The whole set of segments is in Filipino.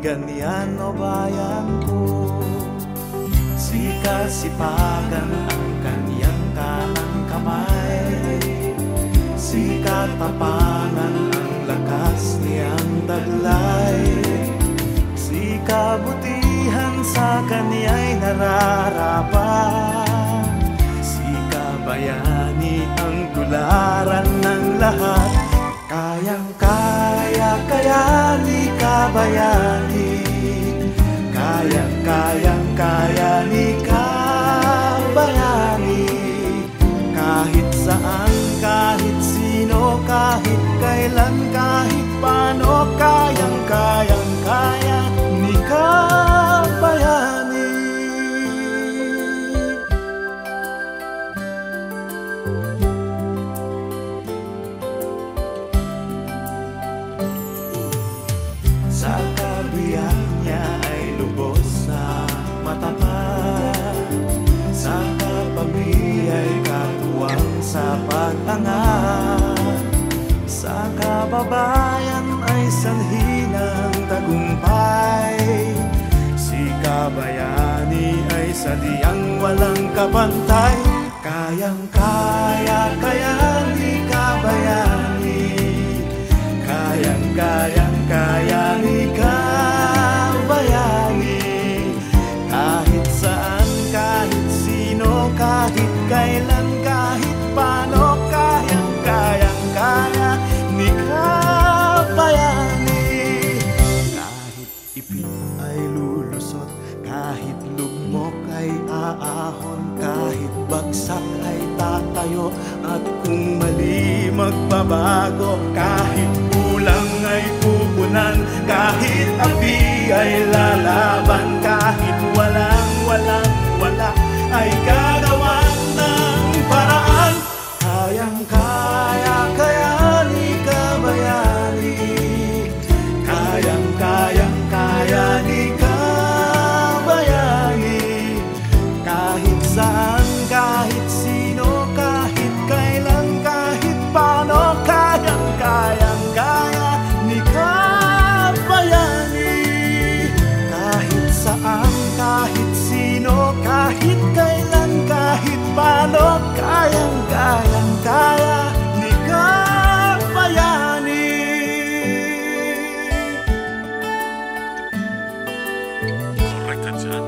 ganyan o bayan ko. Sikasipagan ang kanyang kanang kamay, sikatapangan ang lakas niyang taglay, sikabutihan sa kanya'y nararapat, sikabayani ang tularan ng lahat. Kayang-kaya, kaya ni kabayani, kayang-kaya ni kabayani. Kahit saan, kahit sino, kahit kailan, kahit paano, kayang-kaya ni kabayani. Sa kabiyak niya ay lubos na matapat, sa kapabi ay katuwang sa pag-angat, sa kababayan ay sanhi ng tagumpay, si kabayani ay sadyang walang kapantay. Kayang-kaya, kaya ni kabayani, kayang-kaya ni kabayani. Kahit saan, kahit sino, kahit kailan, kahit paano, kaya ni kabayani. Kahit ipin ay lulusot, kahit lugmok ay aahon, kahit bagsak ay tatayo, at kung mali magbabago, kahit kulang ay pupunan, kahit api ay lalaban, kahit wala ay gagawan ng paraan. Kayang-kaya, kaya ni kabayani, kaya ni kabayani. Kahit saan, kahit sino, kahit kailan, kahit paano, kaya ni kabayani. Kahit saan, kahit sino, kahit kailan, kahit paano, kaya ni kabayani. Correct ka dyan?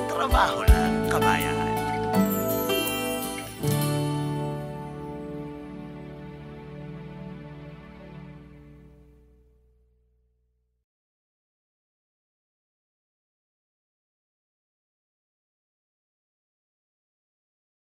Trabaho lang.